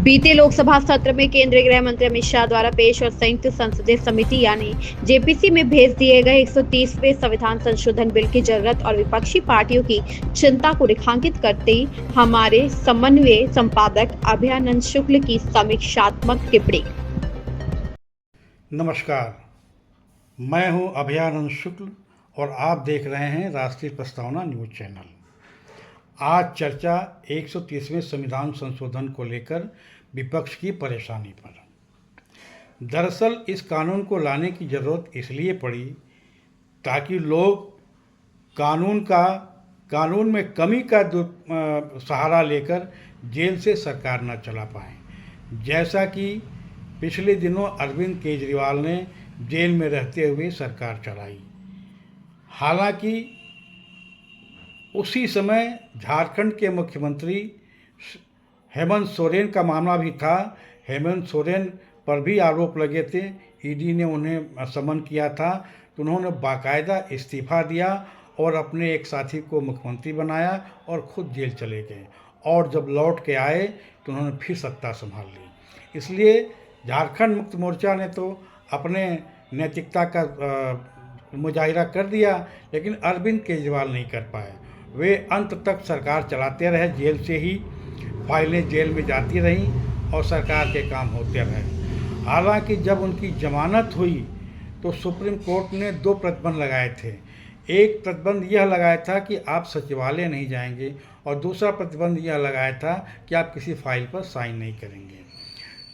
बीते लोकसभा सत्र में केंद्रीय गृह मंत्री अमित शाह द्वारा पेश और संयुक्त संसदीय समिति यानी जेपीसी में भेज दिए गए 130वें संविधान संशोधन बिल की जरूरत और विपक्षी पार्टियों की चिंता को रेखांकित करते हमारे समन्वय संपादक अभयानंद शुक्ल की समीक्षात्मक टिप्पणी। नमस्कार, मैं हूं अभयानंद शुक्ल और आप देख रहे हैं राष्ट्रीय प्रस्तावना न्यूज चैनल। आज चर्चा 130वें संविधान संशोधन को लेकर विपक्ष की परेशानी पर। दरअसल इस कानून को लाने की ज़रूरत इसलिए पड़ी ताकि लोग कानून में कमी का सहारा लेकर जेल से सरकार न चला पाएं, जैसा कि पिछले दिनों अरविंद केजरीवाल ने जेल में रहते हुए सरकार चलाई। हालांकि उसी समय झारखंड के मुख्यमंत्री हेमंत सोरेन का मामला भी था। हेमंत सोरेन पर भी आरोप लगे थे। ईडी ने उन्हें समन किया था तो उन्होंने बाकायदा इस्तीफा दिया और अपने एक साथी को मुख्यमंत्री बनाया और खुद जेल चले गए। और जब लौट के आए तो उन्होंने फिर सत्ता संभाल ली। इसलिए झारखंड मुक्ति मोर्चा ने तो अपने नैतिकता का मुजाहिरा कर दिया, लेकिन अरविंद केजरीवाल नहीं कर पाए। वे अंत तक सरकार चलाते रहे, जेल से ही फाइलें जेल में जाती रहीं और सरकार के काम होते रहे। हालांकि जब उनकी जमानत हुई तो सुप्रीम कोर्ट ने 2 प्रतिबंध लगाए थे। एक प्रतिबंध यह लगाया था कि आप सचिवालय नहीं जाएंगे और दूसरा प्रतिबंध यह लगाया था कि आप किसी फाइल पर साइन नहीं करेंगे।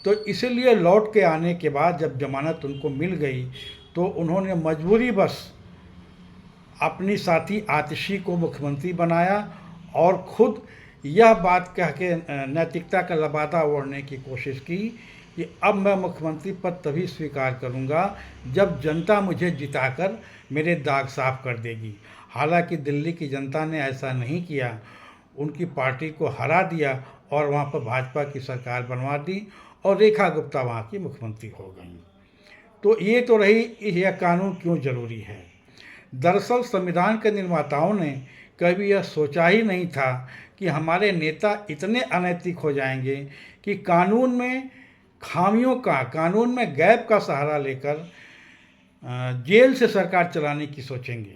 तो इसीलिए लौट के आने के बाद जब जमानत उनको मिल गई तो उन्होंने मजबूरीवश अपनी साथी आतिशी को मुख्यमंत्री बनाया और खुद यह बात कह के नैतिकता का लबादा ओढ़ने की कोशिश की कि अब मैं मुख्यमंत्री पद तभी स्वीकार करूंगा जब जनता मुझे जिताकर मेरे दाग साफ कर देगी। हालांकि दिल्ली की जनता ने ऐसा नहीं किया, उनकी पार्टी को हरा दिया और वहां पर भाजपा की सरकार बनवा दी और रेखा गुप्ता वहां की मुख्यमंत्री हो गई। तो ये तो रही यह कानून क्यों ज़रूरी है। दरअसल संविधान के निर्माताओं ने कभी यह सोचा ही नहीं था कि हमारे नेता इतने अनैतिक हो जाएंगे कि कानून में खामियों का, कानून में गैप का सहारा लेकर जेल से सरकार चलाने की सोचेंगे।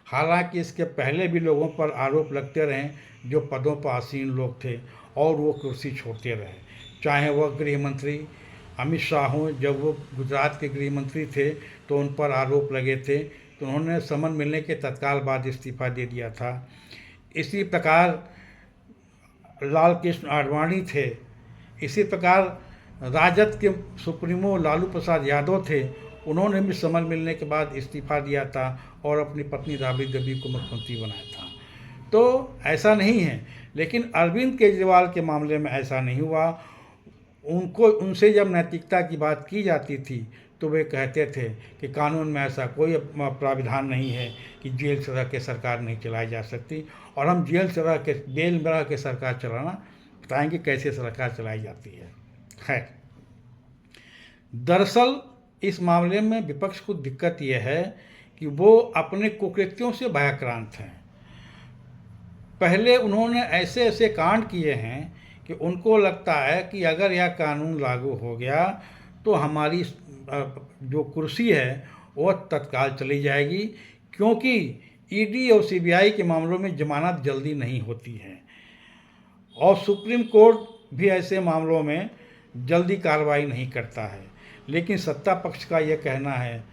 हालांकि इसके पहले भी लोगों पर आरोप लगते रहे जो पदों पर आसीन लोग थे और वो कुर्सी छोड़ते रहे, चाहे वह गृह मंत्री अमित शाह हों। जब वो गुजरात के गृह मंत्री थे तो उन पर आरोप लगे थे तो उन्होंने समन मिलने के तत्काल बाद इस्तीफा दे दिया था। इसी प्रकार लाल कृष्ण आडवाणी थे। इसी प्रकार राजद के सुप्रीमो लालू प्रसाद यादव थे, उन्होंने भी समन मिलने के बाद इस्तीफा दिया था और अपनी पत्नी राबड़ी देवी को मुख्यमंत्री बनाया था। तो ऐसा नहीं है, लेकिन अरविंद केजरीवाल के मामले में ऐसा नहीं हुआ। उनसे जब नैतिकता की बात की जाती थी तो वे कहते थे कि कानून में ऐसा कोई प्राविधान नहीं है कि जेल से रह के सरकार नहीं चलाई जा सकती, और हम जेल में रह के सरकार चलाना बताएंगे कैसे सरकार चलाई जाती है। दरअसल इस मामले में विपक्ष को दिक्कत यह है कि वो अपने कुकृत्यों से भयाक्रांत हैं। पहले उन्होंने ऐसे ऐसे कांड किए हैं कि उनको लगता है कि अगर यह कानून लागू हो गया तो हमारी जो कुर्सी है वो तत्काल चली जाएगी, क्योंकि ईडी और सीबीआई के मामलों में जमानत जल्दी नहीं होती है और सुप्रीम कोर्ट भी ऐसे मामलों में जल्दी कार्रवाई नहीं करता है। लेकिन सत्ता पक्ष का यह कहना है,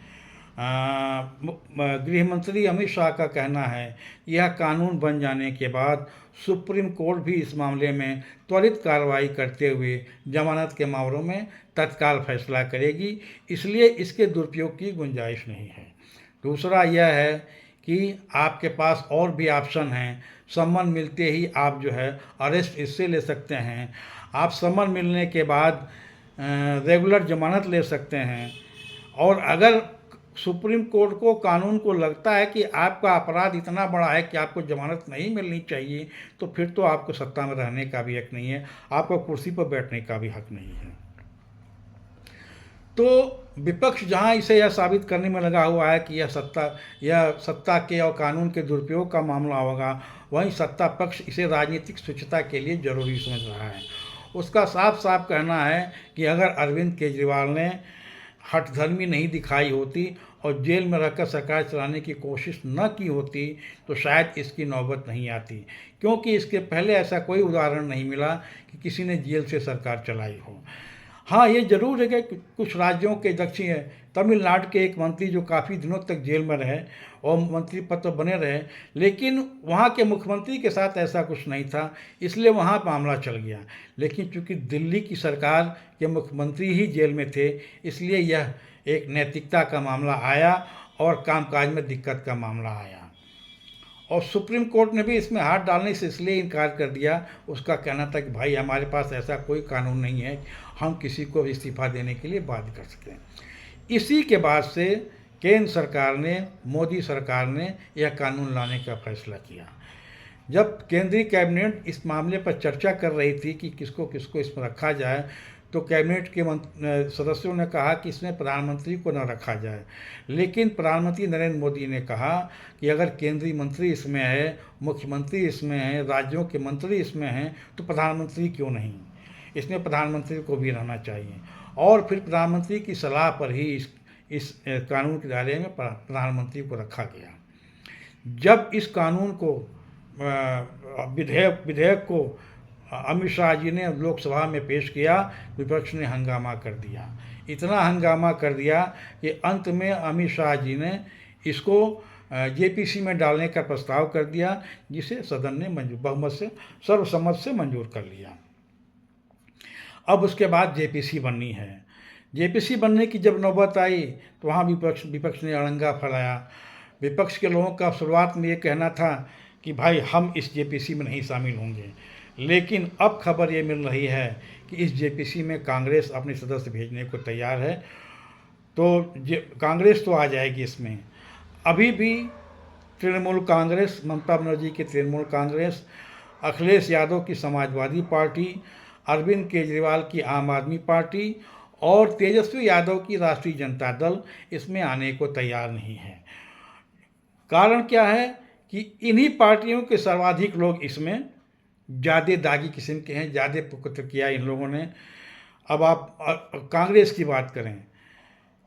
गृह मंत्री अमित शाह का कहना है, यह कानून बन जाने के बाद सुप्रीम कोर्ट भी इस मामले में त्वरित कार्रवाई करते हुए जमानत के मामलों में तत्काल फैसला करेगी, इसलिए इसके दुरुपयोग की गुंजाइश नहीं है। दूसरा यह है कि आपके पास और भी ऑप्शन हैं। सम्मन मिलते ही आप जो है अरेस्ट इससे ले सकते हैं, आप सम्मन मिलने के बाद रेगुलर जमानत ले सकते हैं, और अगर सुप्रीम कोर्ट को कानून को लगता है कि आपका अपराध इतना बड़ा है कि आपको जमानत नहीं मिलनी चाहिए, तो फिर तो आपको सत्ता में रहने का भी हक नहीं है, आपको कुर्सी पर बैठने का भी हक नहीं है। तो विपक्ष जहां इसे यह साबित करने में लगा हुआ है कि यह सत्ता के और कानून के दुरुपयोग का मामला होगा, वहीं सत्ता पक्ष इसे राजनीतिक स्वच्छता के लिए जरूरी समझ रहा है। उसका साफ साफ कहना है कि अगर अरविंद केजरीवाल ने हठधर्मी नहीं दिखाई होती और जेल में रहकर सरकार चलाने की कोशिश न की होती तो शायद इसकी नौबत नहीं आती, क्योंकि इसके पहले ऐसा कोई उदाहरण नहीं मिला कि किसी ने जेल से सरकार चलाई हो। हाँ, ये जरूर है कि कुछ राज्यों के दक्षिण तमिलनाडु के एक मंत्री जो काफ़ी दिनों तक जेल में रहे और मंत्री पद पर बने रहे, लेकिन वहाँ के मुख्यमंत्री के साथ ऐसा कुछ नहीं था, इसलिए वहाँ मामला चल गया। लेकिन चूंकि दिल्ली की सरकार के मुख्यमंत्री ही जेल में थे, इसलिए यह एक नैतिकता का मामला आया और कामकाज में दिक्कत का मामला आया। और सुप्रीम कोर्ट ने भी इसमें हाथ डालने से इसलिए इनकार कर दिया, उसका कहना था कि भाई हमारे पास ऐसा कोई कानून नहीं है, हम किसी को इस्तीफा देने के लिए बाध्य कर सकते हैं। इसी के बाद से केंद्र सरकार ने, मोदी सरकार ने यह कानून लाने का फैसला किया। जब केंद्रीय कैबिनेट इस मामले पर चर्चा कर रही थी कि किसको किसको इसमें रखा जाए, तो कैबिनेट के सदस्यों ने कहा कि इसमें प्रधानमंत्री को न रखा जाए, लेकिन प्रधानमंत्री नरेंद्र मोदी ने कहा कि अगर केंद्रीय मंत्री इसमें है, मुख्यमंत्री इसमें है, राज्यों के मंत्री इसमें हैं, तो प्रधानमंत्री क्यों नहीं, इसमें प्रधानमंत्री को भी रहना चाहिए। और फिर प्रधानमंत्री की सलाह पर ही इस कानून के दायरे में प्रधानमंत्री को रखा गया। जब इस कानून को विधेयक को अमित शाह जी ने लोकसभा में पेश किया, विपक्ष ने हंगामा कर दिया। इतना हंगामा कर दिया कि अंत में अमित शाह जी ने इसको जेपीसी में डालने का प्रस्ताव कर दिया, जिसे सदन ने बहुमत से, सर्वसम्मत से मंजूर कर लिया। अब उसके बाद जेपीसी बननी है। जेपीसी बनने की जब नौबत आई तो वहाँ विपक्ष ने अड़ंगा फैलाया। विपक्ष के लोगों का शुरुआत में ये कहना था कि भाई हम इस जेपीसी में नहीं शामिल होंगे, लेकिन अब खबर ये मिल रही है कि इस जेपीसी में कांग्रेस अपने सदस्य भेजने को तैयार है। तो कांग्रेस तो आ जाएगी इसमें। अभी भी तृणमूल कांग्रेस, ममता बनर्जी की तृणमूल कांग्रेस, अखिलेश यादव की समाजवादी पार्टी, अरविंद केजरीवाल की आम आदमी पार्टी और तेजस्वी यादव की राष्ट्रीय जनता दल इसमें आने को तैयार नहीं है। कारण क्या है कि इन्हीं पार्टियों के सर्वाधिक लोग इसमें ज़्यादा दागी किस्म के हैं, ज़्यादा पुत्र किया इन लोगों ने। अब आप कांग्रेस की बात करें,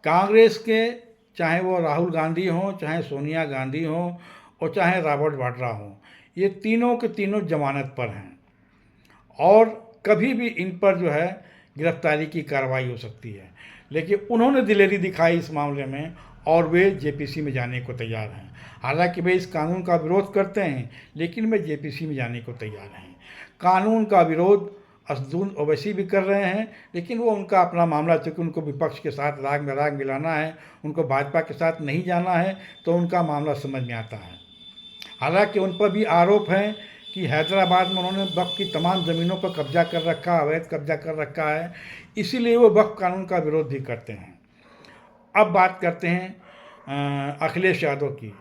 कांग्रेस के चाहे वो राहुल गांधी हों, चाहे सोनिया गांधी हों और चाहे रॉबर्ट वाड्रा हों, ये तीनों के तीनों जमानत पर हैं और कभी भी इन पर जो है गिरफ्तारी की कार्रवाई हो सकती है। लेकिन उन्होंने दिलेरी दिखाई इस मामले में और वे जेपीसी में जाने को तैयार हैं। हालांकि वे इस कानून का विरोध करते हैं, लेकिन वे जेपीसी में जाने को तैयार हैं। कानून का विरोध असदुद्दीन ओवैसी भी कर रहे हैं, लेकिन वो उनका अपना मामला, चूँकि उनको विपक्ष के साथ राग में राग मिलाना है, उनको भाजपा के साथ नहीं जाना है, तो उनका मामला समझ में आता है। हालांकि उन पर भी आरोप है कि हैदराबाद में उन्होंने वक्फ की तमाम ज़मीनों पर कब्जा कर रखा, अवैध कब्जा कर रखा है, इसीलिए वो वक्फ कानून का विरोध भी करते हैं। अब बात करते हैं अखिलेश यादव की।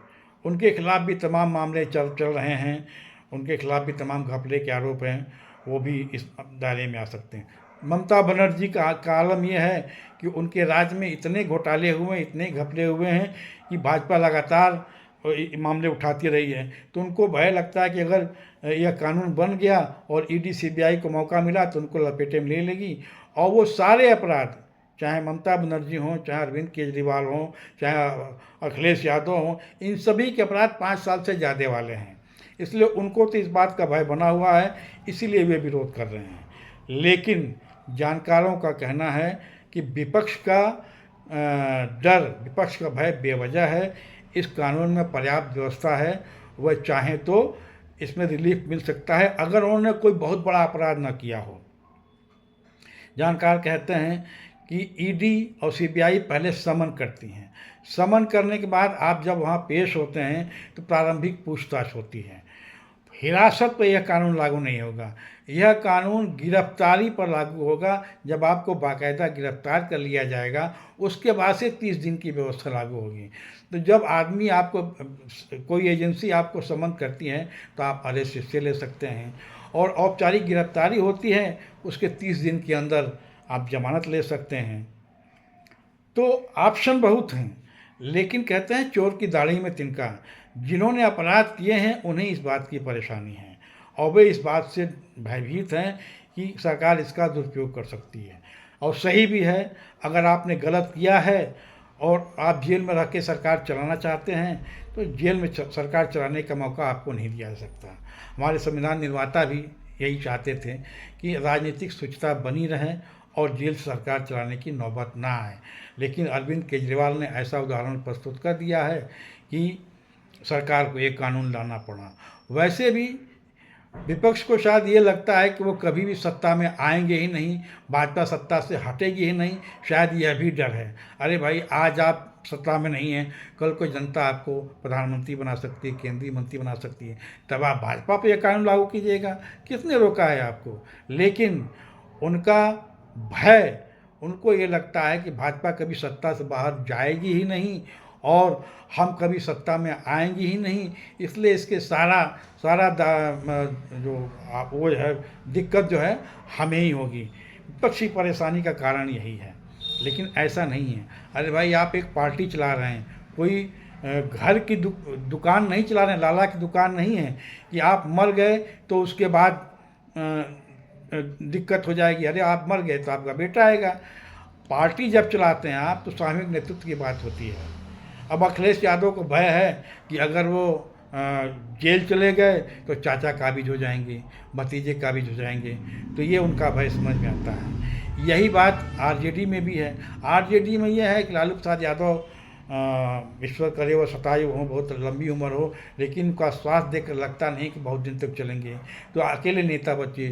उनके खिलाफ भी तमाम मामले चल रहे हैं, उनके खिलाफ भी तमाम घपले के आरोप हैं, वो भी इस दायरे में आ सकते हैं। ममता बनर्जी का आलम यह है कि उनके राज्य में इतने घोटाले हुए, इतने घपले हुए हैं कि भाजपा लगातार मामले उठाती रही है। तो उनको भय लगता है कि अगर यह कानून बन गया और ईडी सीबीआई को मौका मिला तो उनको लपेटे में ले लेगी और वो सारे अपराध, चाहे ममता बनर्जी हों, चाहे अरविंद केजरीवाल हों, चाहे अखिलेश यादव हों, इन सभी के अपराध 5 साल से ज़्यादा वाले हैं। इसलिए उनको तो इस बात का भय बना हुआ है, इसीलिए वे विरोध कर रहे हैं। लेकिन जानकारों का कहना है कि विपक्ष का डर, विपक्ष का भय बेवजह है। इस कानून में पर्याप्त व्यवस्था है, वह चाहे तो इसमें रिलीफ मिल सकता है अगर उन्होंने कोई बहुत बड़ा अपराध न किया हो। जानकार कहते हैं कि ईडी और सीबीआई पहले समन करती हैं। समन करने के बाद आप जब वहाँ पेश होते हैं तो प्रारंभिक पूछताछ होती है। हिरासत पर यह कानून लागू नहीं होगा। यह कानून गिरफ्तारी पर लागू होगा। जब आपको बाकायदा गिरफ्तार कर लिया जाएगा, उसके बाद से 30 दिन की व्यवस्था लागू होगी। तो जब आदमी आपको, कोई एजेंसी आपको समन करती है तो आप अरेस्ट इससे ले सकते हैं और औपचारिक गिरफ्तारी होती है, उसके 30 दिन के अंदर आप जमानत ले सकते हैं। तो ऑप्शन बहुत हैं, लेकिन कहते हैं चोर की दाढ़ी में तिनका। जिन्होंने अपराध किए हैं उन्हें इस बात की परेशानी है और वे इस बात से भयभीत हैं कि सरकार इसका दुरुपयोग कर सकती है। और सही भी है, अगर आपने गलत किया है और आप जेल में रह के सरकार चलाना चाहते हैं तो जेल में सरकार चलाने का मौका आपको नहीं दिया जा सकता। हमारे संविधान निर्माता भी यही चाहते थे कि राजनीतिक शुचिता बनी रहे और जेल से सरकार चलाने की नौबत ना आए, लेकिन अरविंद केजरीवाल ने ऐसा उदाहरण प्रस्तुत कर दिया है कि सरकार को एक कानून लाना पड़ा। वैसे भी विपक्ष को शायद ये लगता है कि वो कभी भी सत्ता में आएंगे ही नहीं, भाजपा सत्ता से हटेगी ही नहीं, शायद यह भी डर है। अरे भाई, आज आप सत्ता में नहीं हैं, कल को जनता आपको प्रधानमंत्री बना सकती है, केंद्रीय मंत्री बना सकती है, तब आप भाजपा पे यह कानून लागू कीजिएगा। किसने रोका है आपको? लेकिन उनका भय, उनको ये लगता है कि भाजपा कभी सत्ता से बाहर जाएगी ही नहीं और हम कभी सत्ता में आएंगे ही नहीं, इसलिए इसके सारा वो है दिक्कत जो है हमें ही होगी। विपक्षी परेशानी का कारण यही है, लेकिन ऐसा नहीं है। अरे भाई, आप एक पार्टी चला रहे हैं, कोई घर की दुकान नहीं चला रहे हैं, लाला की दुकान नहीं है कि आप मर गए तो उसके बाद दिक्कत हो जाएगी। अरे आप मर गए तो आपका बेटा आएगा। पार्टी जब चलाते हैं आप तो सामूहिक नेतृत्व की बात होती है। अब अखिलेश यादव को भय है कि अगर वो जेल चले गए तो चाचा काबिज हो जाएंगे, भतीजे काबिज हो जाएंगे, तो ये उनका भय समझ में आता है। यही बात आरजेडी में भी है। आरजेडी में यह है कि लालू प्रसाद यादव ईश्वर करे वो शतायु हो, बहुत लंबी उम्र हो, लेकिन उनका स्वास्थ्य देखकर लगता नहीं कि बहुत दिन तक चलेंगे, तो अकेले नेता बचे।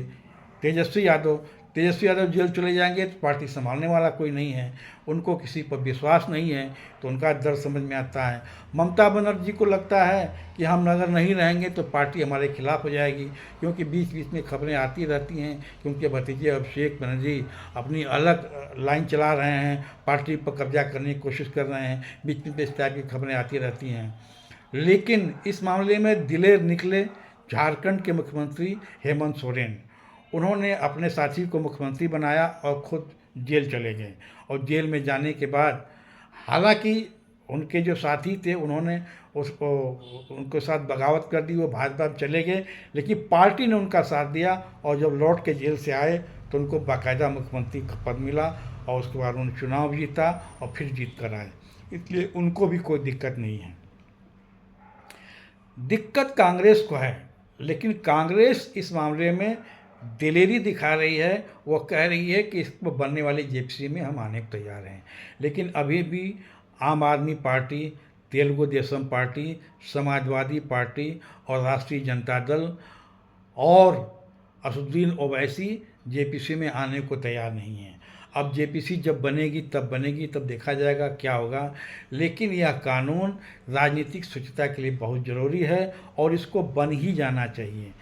तेजस्वी यादव जेल चले जाएंगे तो पार्टी संभालने वाला कोई नहीं है, उनको किसी पर विश्वास नहीं है, तो उनका डर समझ में आता है। ममता बनर्जी को लगता है कि हम अगर नहीं रहेंगे तो पार्टी हमारे खिलाफ हो जाएगी, क्योंकि बीच बीच में खबरें आती रहती हैं कि उनके भतीजे अभिषेक बनर्जी अपनी अलग लाइन चला रहे हैं, पार्टी पर कब्जा करने की कोशिश कर रहे हैं, बीच में इस टाइप की खबरें आती रहती हैं। लेकिन इस मामले में दिलेर निकले झारखंड के मुख्यमंत्री हेमंत सोरेन। उन्होंने अपने साथी को मुख्यमंत्री बनाया और खुद जेल चले गए। और जेल में जाने के बाद हालांकि उनके जो साथी थे उन्होंने उनके साथ बगावत कर दी, वो भाजपा में चले गए, लेकिन पार्टी ने उनका साथ दिया और जब लौट के जेल से आए तो उनको बाकायदा मुख्यमंत्री का पद मिला और उसके बाद उन्होंने चुनाव जीता और फिर जीत कर आए, इसलिए उनको भी कोई दिक्कत नहीं है। दिक्कत कांग्रेस को है, लेकिन कांग्रेस इस मामले में दिलेरी दिखा रही है। वो कह रही है कि इसको बनने वाली जेपीसी में हम आने को तैयार हैं, लेकिन अभी भी आम आदमी party, Telugu Desam party, Samajwadi party और राष्ट्रीय जनता दल और असदुद्दीन ओवैसी जेपीसी में आने को तैयार नहीं है। अब जेपीसी जब बनेगी, तब देखा जाएगा क्या होगा, लेकिन यह कानून राजनीतिक शुचिता के लिए बहुत ज़रूरी है और इसको बन ही जाना चाहिए,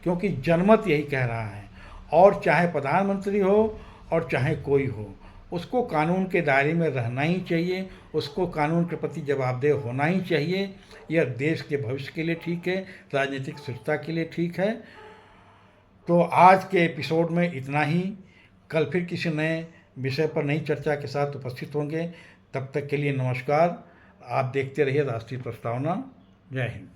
क्योंकि जनमत यही कह रहा है। और चाहे प्रधानमंत्री हो और चाहे कोई हो, उसको कानून के दायरे में रहना ही चाहिए, उसको कानून के प्रति जवाबदेह होना ही चाहिए। यह देश के भविष्य के लिए ठीक है, राजनीतिक शुचिता के लिए ठीक है। तो आज के एपिसोड में इतना ही। कल फिर किसी नए विषय पर नई चर्चा के साथ उपस्थित होंगे। तब तक के लिए नमस्कार। आप देखते रहिए राष्ट्रीय प्रस्तावना। जय हिंद।